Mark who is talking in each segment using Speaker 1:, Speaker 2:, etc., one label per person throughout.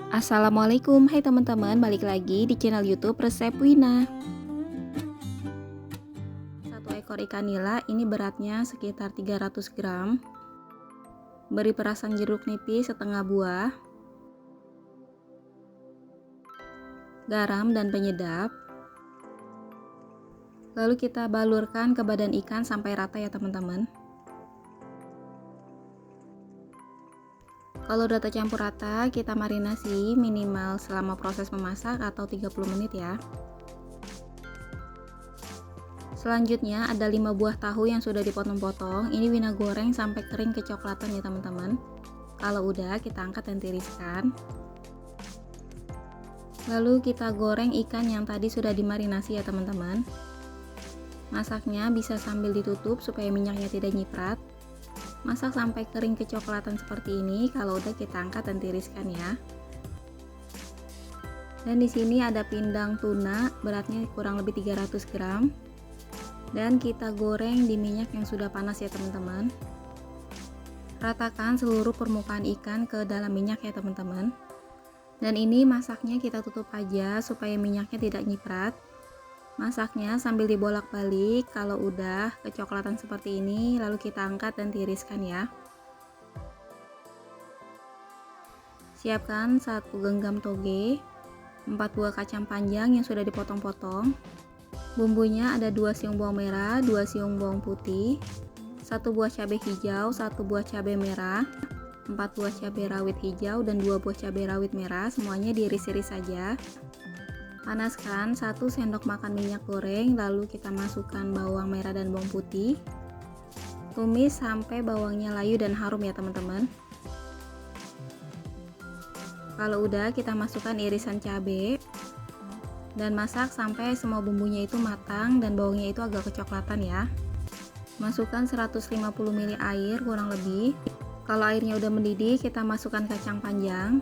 Speaker 1: Assalamualaikum, hai teman-teman, balik lagi di channel YouTube Resep Wina. Satu ekor ikan nila ini beratnya sekitar 300 gram. Beri perasan jeruk nipis setengah buah, garam dan penyedap. Lalu kita balurkan ke badan ikan sampai rata ya teman-teman. Kalau udah tercampur rata, kita marinasi minimal selama proses memasak atau 30 menit ya. Selanjutnya ada 5 buah tahu yang sudah dipotong-potong. Ini Wina goreng sampai kering kecoklatan ya teman-teman. Kalau udah, kita angkat dan tiriskan. Lalu kita goreng ikan yang tadi sudah dimarinasi ya teman-teman. Masaknya bisa sambil ditutup supaya minyaknya tidak nyiprat. Masak sampai kering kecoklatan seperti ini. Kalau udah, kita angkat dan tiriskan ya. Dan di sini ada pindang tuna, beratnya kurang lebih 300 gram. Dan kita goreng di minyak yang sudah panas ya teman-teman. Ratakan seluruh permukaan ikan ke dalam minyak ya teman-teman. Dan ini masaknya kita tutup aja supaya minyaknya tidak nyiprat. Masaknya sambil dibolak-balik. Kalau udah kecoklatan seperti ini, lalu kita angkat dan tiriskan ya. Siapkan 1 genggam toge, 4 buah kacang panjang yang sudah dipotong-potong. Bumbunya ada 2 siung bawang merah, 2 siung bawang putih, 1 buah cabai hijau, 1 buah cabai merah, 4 buah cabai rawit hijau, dan 2 buah cabai rawit merah. Semuanya diiris-iris saja. Panaskan 1 sendok makan minyak goreng, lalu kita masukkan bawang merah dan bawang putih. Tumis sampai bawangnya layu dan harum ya teman-teman. Kalau udah, kita masukkan irisan cabai dan masak sampai semua bumbunya itu matang dan bawangnya itu agak kecoklatan ya. Masukkan 150 ml air kurang lebih. Kalau airnya udah mendidih, kita masukkan kacang panjang,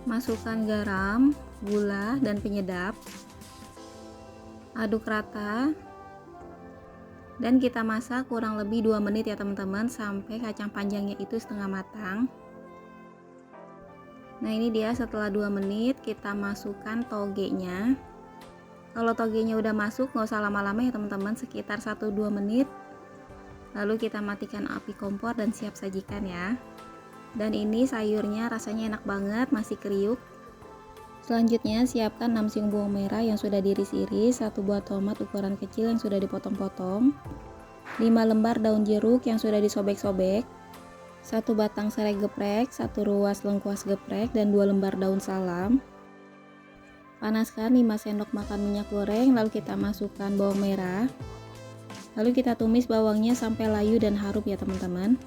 Speaker 1: masukkan garam, gula dan penyedap. Aduk rata dan kita masak kurang lebih 2 menit ya teman-teman, sampai kacang panjangnya itu setengah matang. Nah ini dia, setelah 2 menit kita masukkan togenya. Kalau togenya udah masuk, nggak usah lama-lama ya teman-teman, sekitar 1-2 menit. Lalu kita matikan api kompor dan siap sajikan ya. Dan ini sayurnya rasanya enak banget, masih kriuk. Selanjutnya siapkan 6 siung bawang merah yang sudah diiris-iris, 1 buah tomat ukuran kecil yang sudah dipotong-potong, 5 lembar daun jeruk yang sudah disobek-sobek, 1 batang serai geprek, 1 ruas lengkuas geprek, dan 2 lembar daun salam. Panaskan 5 sendok makan minyak goreng, lalu kita masukkan bawang merah. Lalu kita tumis bawangnya sampai layu dan harum ya teman-teman.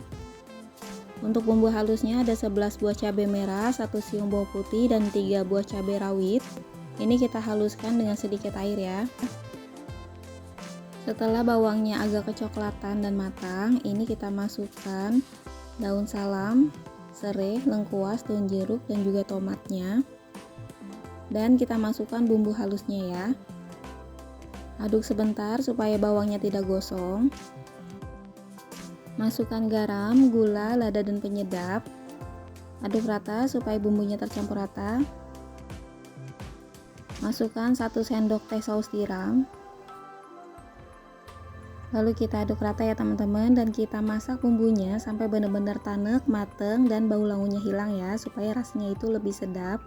Speaker 1: Untuk bumbu halusnya ada 11 buah cabai merah, 1 siung bawang putih, dan 3 buah cabai rawit. Ini kita haluskan dengan sedikit air ya. Setelah bawangnya agak kecoklatan dan matang, ini kita masukkan daun salam, serai, lengkuas, daun jeruk, dan juga tomatnya. Dan kita masukkan bumbu halusnya ya. Aduk sebentar supaya bawangnya tidak gosong. Masukkan garam, gula, lada, dan penyedap. Aduk rata supaya bumbunya tercampur rata. Masukkan 1 sendok teh saus tiram. Lalu kita aduk rata ya teman-teman, dan kita masak bumbunya sampai benar-benar tanek, mateng, dan bau langunya hilang ya, supaya rasanya itu lebih sedap.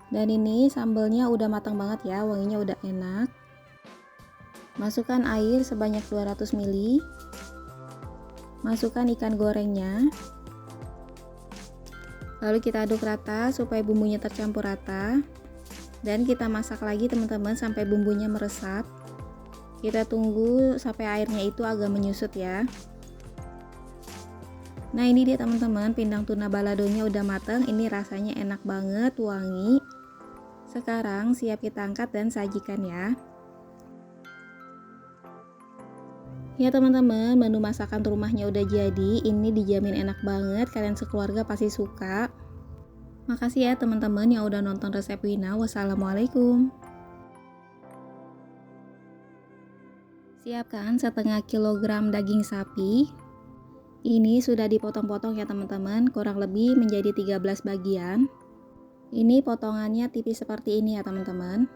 Speaker 1: Dan ini sambelnya udah matang banget ya, wanginya udah enak. Masukkan air sebanyak 200 ml. Masukkan ikan gorengnya. Lalu kita aduk rata supaya bumbunya tercampur rata. Dan kita masak lagi teman-teman sampai bumbunya meresap. Kita tunggu sampai airnya itu agak menyusut ya. Nah ini dia teman-teman, pindang tuna baladonya udah matang. Ini rasanya enak banget, wangi. Sekarang siap kita angkat dan sajikan ya. Ya teman-teman, menu masakan rumahnya udah jadi. Ini dijamin enak banget, kalian sekeluarga pasti suka. Makasih ya teman-teman yang udah nonton resep Wina. Wassalamualaikum. Siapkan setengah kilogram daging sapi, Ini sudah dipotong-potong ya teman-teman, kurang lebih menjadi 13 bagian. Ini potongannya tipis seperti ini ya teman-teman.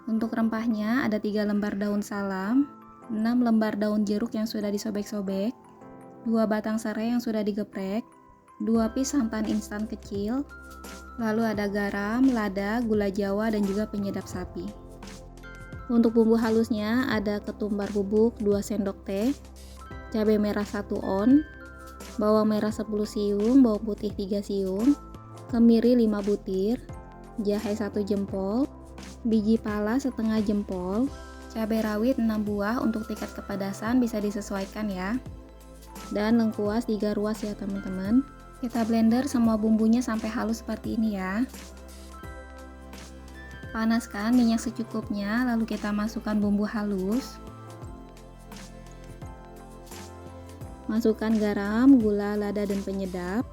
Speaker 1: Untuk rempahnya ada 3 lembar daun salam, 6 lembar daun jeruk yang sudah disobek-sobek, 2 batang serai yang sudah digeprek, 2 piece santan instan kecil, lalu ada garam, lada, gula jawa, dan juga penyedap sapi. Untuk bumbu halusnya ada ketumbar bubuk 2 sendok teh, cabai merah 1 on, bawang merah 10 siung, bawang putih 3 siung, kemiri 5 butir, jahe 1 jempol, biji pala setengah jempol, cabai rawit 6 buah. Untuk tingkat kepedasan bisa disesuaikan ya, dan lengkuas 3 ruas ya teman-teman. Kita blender semua bumbunya sampai halus seperti ini ya. Panaskan minyak secukupnya, lalu kita masukkan bumbu halus. Masukkan garam, gula, lada, dan penyedap.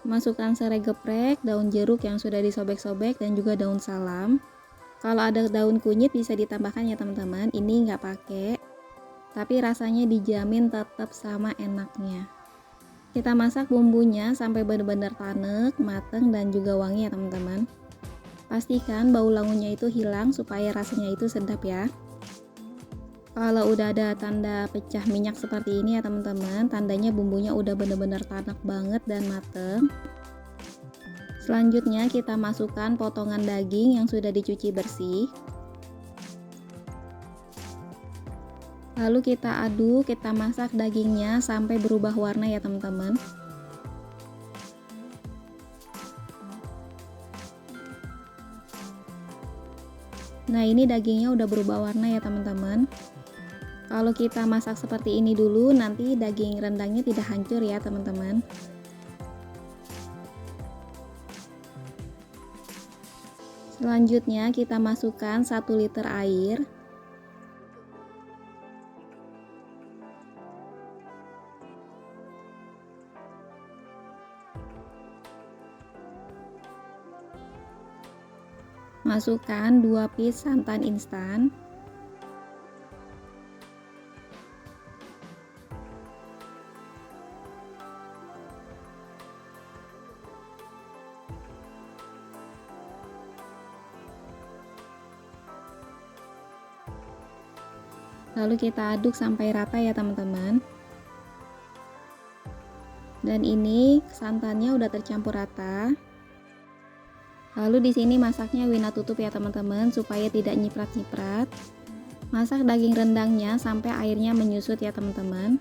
Speaker 1: Masukkan serai geprek, daun jeruk yang sudah disobek-sobek, dan juga daun salam. Kalau ada daun kunyit bisa ditambahkan ya teman-teman. Ini nggak pakai, tapi rasanya dijamin tetap sama enaknya. Kita masak bumbunya sampai benar-benar tanek, mateng, dan juga wangi ya teman-teman. Pastikan bau langunya itu hilang supaya rasanya itu sedap ya. Kalau udah ada tanda pecah minyak seperti ini ya teman-teman, tandanya bumbunya udah bener-bener tanak banget dan mateng. Selanjutnya kita masukkan potongan daging yang sudah dicuci bersih. Lalu kita aduk, kita masak dagingnya sampai berubah warna ya teman-teman. Nah, ini dagingnya udah berubah warna ya teman-teman. Kalau kita masak seperti ini dulu, nanti daging rendangnya tidak hancur ya teman-teman. Selanjutnya kita masukkan 1 liter air. Masukkan 2 piece santan instan. Lalu kita aduk sampai rata ya teman-teman. Dan ini santannya udah tercampur rata. Lalu di sini masaknya Wina tutup ya teman-teman supaya tidak nyiprat-nyiprat. Masak daging rendangnya sampai airnya menyusut ya teman-teman.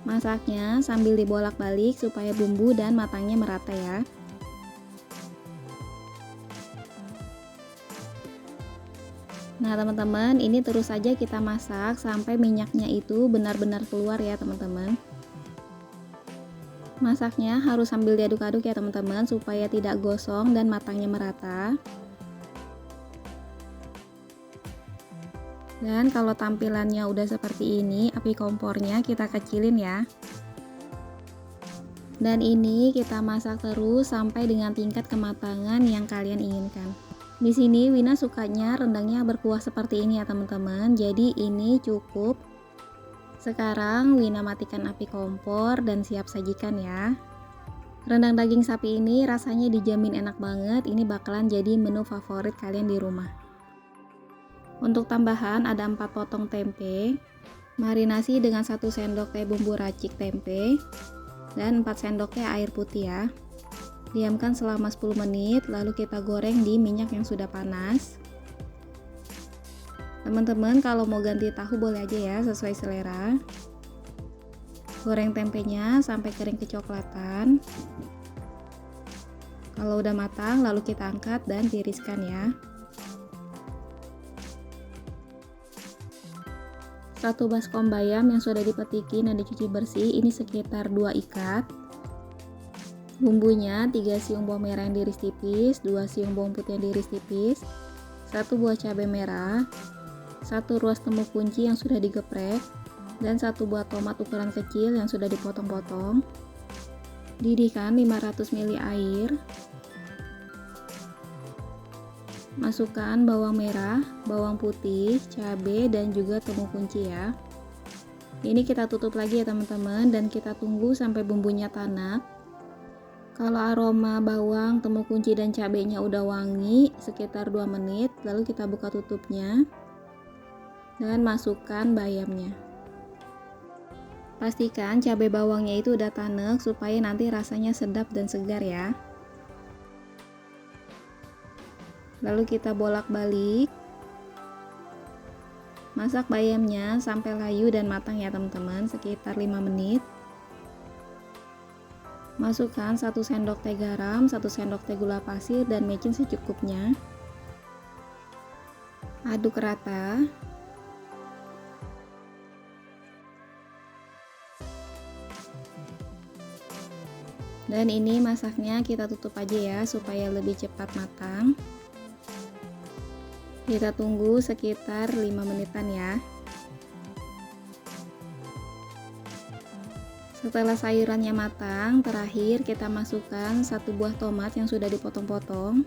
Speaker 1: Masaknya sambil dibolak-balik supaya bumbu dan matangnya merata ya. Nah teman-teman, ini terus saja kita masak sampai minyaknya itu benar-benar keluar ya teman-teman. Masaknya harus sambil diaduk-aduk ya teman-teman supaya tidak gosong dan matangnya merata. Dan kalau tampilannya udah seperti ini, api kompornya kita kecilin ya. Dan ini kita masak terus sampai dengan tingkat kematangan yang kalian inginkan. Di sini Wina sukanya rendangnya berkuah seperti ini ya teman-teman. Jadi ini cukup. Sekarang Wina matikan api kompor dan siap sajikan ya. Rendang daging sapi ini rasanya dijamin enak banget. Ini bakalan jadi menu favorit kalian di rumah. Untuk tambahan ada 4 potong tempe. Marinasi dengan 1 sendok teh bumbu racik tempe dan 4 sendok teh air putih ya. Diamkan selama 10 menit, lalu kita goreng di minyak yang sudah panas. Teman-teman kalau mau ganti tahu boleh aja ya, sesuai selera. Goreng tempenya sampai kering kecoklatan. Kalau udah matang, lalu kita angkat dan tiriskan ya. 1 baskom bayam yang sudah dipetikin dan dicuci bersih, ini sekitar 2 ikat. Bumbunya 3 siung bawang merah yang diiris tipis, 2 siung bawang putih yang diiris tipis, 1 buah cabai merah, 1 ruas temu kunci yang sudah digeprek, dan 1 buah tomat ukuran kecil yang sudah dipotong-potong. Didihkan 500 ml air. Masukkan bawang merah, bawang putih, cabai, dan juga temu kunci ya. Ini kita tutup lagi ya teman-teman, dan kita tunggu sampai bumbunya tanak. Kalau aroma bawang, temu kunci, dan cabainya udah wangi sekitar 2 menit, lalu kita buka tutupnya dan masukkan bayamnya. Pastikan cabai bawangnya itu udah tanek supaya nanti rasanya sedap dan segar ya. Lalu kita bolak-balik. Masak bayamnya sampai layu dan matang ya teman-teman, sekitar 5 menit. Masukkan 1 sendok teh garam, 1 sendok teh gula pasir, dan micin secukupnya. Aduk rata. Dan ini masaknya kita tutup aja ya supaya lebih cepat matang. Kita tunggu sekitar 5 menitan ya. Setelah sayurannya matang, terakhir kita masukkan 1 buah tomat yang sudah dipotong-potong.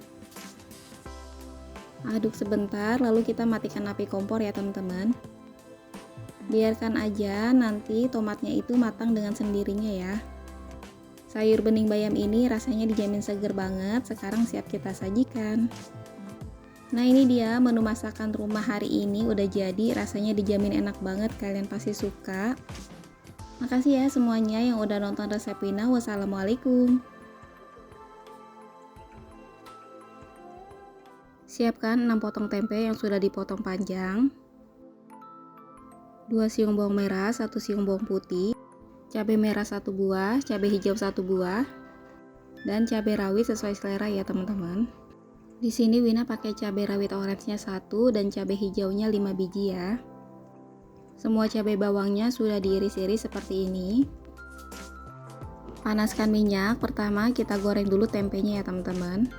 Speaker 1: Aduk sebentar, lalu kita matikan api kompor ya teman-teman. Biarkan aja nanti tomatnya itu matang dengan sendirinya ya. Sayur bening bayam ini rasanya dijamin seger banget. Sekarang siap kita sajikan. Nah ini dia menu masakan rumah hari ini udah jadi, rasanya dijamin enak banget, kalian pasti suka. Makasih ya semuanya yang udah nonton resep Wina. Wassalamualaikum. Siapkan 6 potong tempe yang sudah dipotong panjang, 2 siung bawang merah, 1 siung bawang putih, cabai merah 1 buah, cabai hijau 1 buah, dan cabai rawit sesuai selera ya teman-teman. Di sini Wina pakai cabai rawit orange-nya 1 dan cabai hijaunya 5 biji ya. Semua cabai bawangnya sudah diiris-iris seperti ini. Panaskan minyak. Pertama kita goreng dulu tempenya ya teman-teman.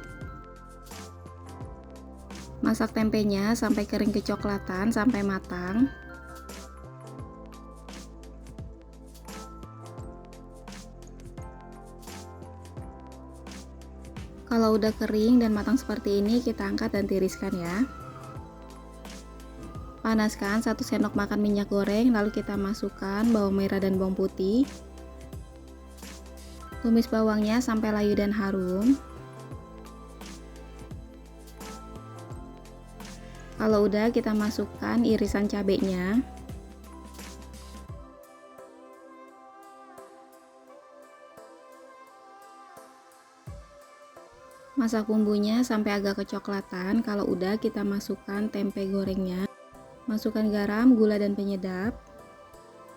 Speaker 1: Masak tempenya sampai kering kecoklatan sampai matang. Kalau udah kering dan matang seperti ini, kita angkat dan tiriskan ya. Panaskan 1 sendok makan minyak goreng, lalu kita masukkan bawang merah dan bawang putih. Tumis bawangnya sampai layu dan harum. Kalau udah, kita masukkan irisan cabenya. Masak bumbunya sampai agak kecoklatan. Kalau udah, kita masukkan tempe gorengnya. Masukkan garam, gula, dan penyedap.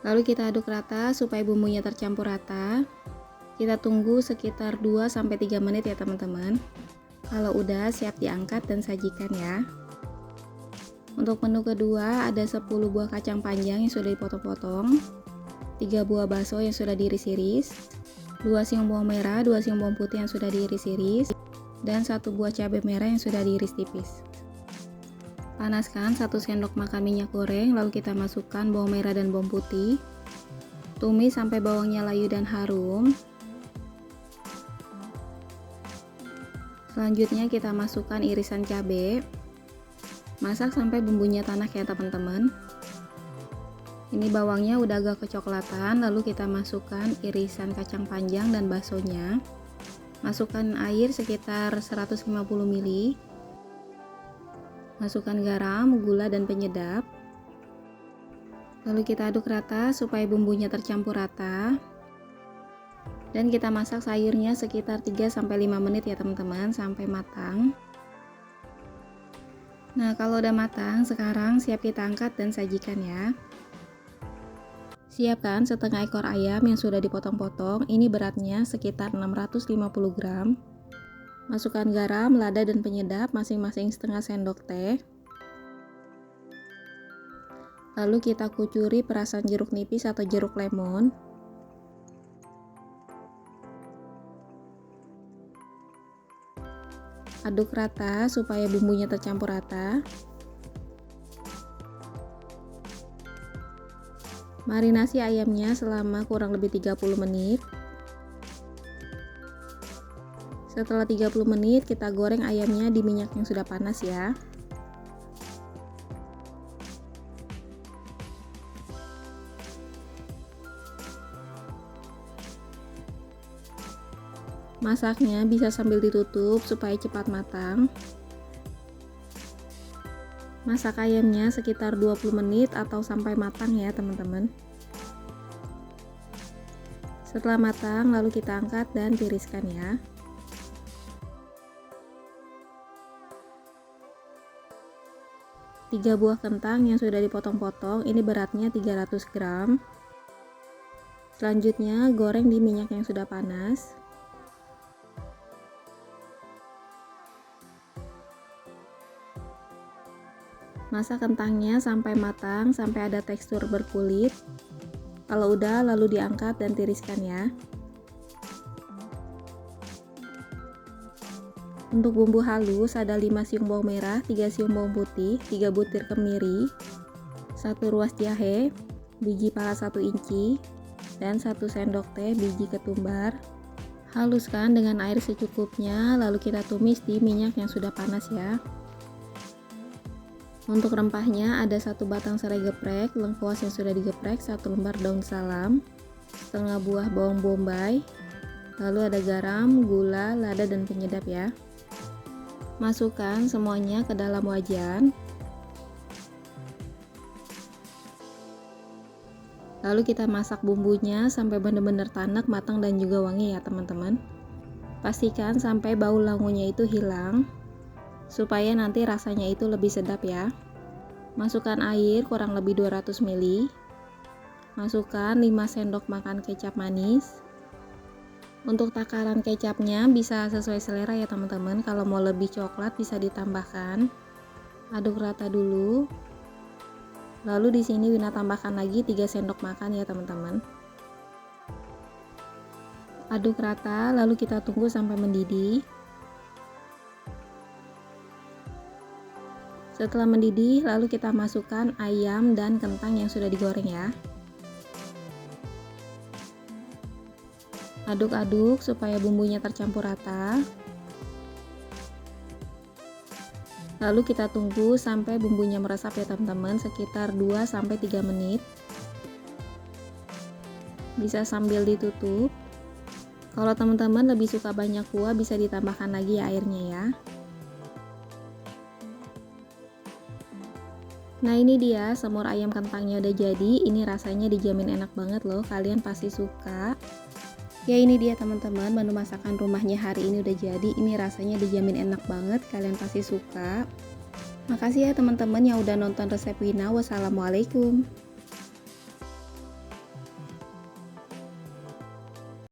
Speaker 1: Lalu kita aduk rata supaya bumbunya tercampur rata. Kita tunggu sekitar 2-3 menit ya teman-teman. Kalau udah, siap diangkat dan sajikan ya. Untuk menu kedua ada 10 buah kacang panjang yang sudah dipotong-potong, 3 buah bakso yang sudah diiris-iris, 2 siung bawang merah, 2 siung bawang putih yang sudah diiris-iris, dan 1 buah cabai merah yang sudah diiris tipis. Panaskan 1 sendok makan minyak goreng, lalu kita masukkan bawang merah dan bawang putih. Tumis sampai bawangnya layu dan harum. Selanjutnya kita masukkan irisan cabai. Masak sampai bumbunya tanak ya teman-teman. Ini bawangnya udah agak kecoklatan, lalu kita masukkan irisan kacang panjang dan baksonya. Masukkan air sekitar 150 ml. Masukkan garam, gula, dan penyedap. Lalu kita aduk rata supaya bumbunya tercampur rata. Dan kita masak sayurnya sekitar 3-5 menit ya teman-teman sampai matang. Nah, kalau udah matang, sekarang siap kita angkat dan sajikan ya. Siapkan setengah ekor ayam yang sudah dipotong-potong. Ini beratnya sekitar 650 gram. Masukkan garam, lada, dan penyedap masing-masing setengah sendok teh. Lalu kita kucuri perasan jeruk nipis atau jeruk lemon. Aduk rata supaya bumbunya tercampur rata. Marinasi ayamnya selama kurang lebih 30 menit. Setelah 30 menit kita goreng ayamnya di minyak yang sudah panas ya. Masaknya bisa sambil ditutup supaya cepat matang. Masak ayamnya sekitar 20 menit atau sampai matang ya teman-teman. Setelah matang lalu kita angkat dan tiriskan ya. Tiga buah kentang yang sudah dipotong-potong, ini beratnya 300 gram. Selanjutnya goreng di minyak yang sudah panas. Masak kentangnya sampai matang, sampai ada tekstur berkulit. Kalau udah lalu diangkat dan tiriskan ya. Untuk bumbu halus ada 5 siung bawang merah, 3 siung bawang putih, 3 butir kemiri, 1 ruas jahe, biji pala 1 inci, dan 1 sendok teh biji ketumbar. Haluskan dengan air secukupnya, lalu kita tumis di minyak yang sudah panas ya. Untuk rempahnya ada 1 batang serai geprek, lengkuas yang sudah digeprek, 1 lembar daun salam, setengah buah bawang bombay, lalu ada garam, gula, lada, dan penyedap ya. Masukkan semuanya ke dalam wajan. Lalu kita masak bumbunya sampai benar-benar tanak, matang, dan juga wangi ya teman-teman. Pastikan sampai bau langunya itu hilang, supaya nanti rasanya itu lebih sedap ya. Masukkan air kurang lebih 200 ml. Masukkan 5 sendok makan kecap manis. Untuk takaran kecapnya bisa sesuai selera ya teman-teman. Kalau mau lebih coklat bisa ditambahkan. Aduk rata dulu. Lalu di sini Wina tambahkan lagi 3 sendok makan ya teman-teman. Aduk rata lalu kita tunggu sampai mendidih. Setelah mendidih lalu kita masukkan ayam dan kentang yang sudah digoreng ya. Aduk-aduk supaya bumbunya tercampur rata. Lalu kita tunggu sampai bumbunya meresap ya teman-teman, sekitar 2-3 menit. Bisa sambil ditutup. Kalau teman-teman lebih suka banyak kuah bisa ditambahkan lagi ya airnya ya. Nah ini dia semur ayam kentangnya udah jadi. Ini rasanya dijamin enak banget loh, kalian pasti suka. Ya ini dia teman-teman, menu masakan rumahnya hari ini udah jadi. Ini rasanya dijamin enak banget, kalian pasti suka. Makasih ya teman-teman yang udah nonton resep Wina. Wassalamualaikum.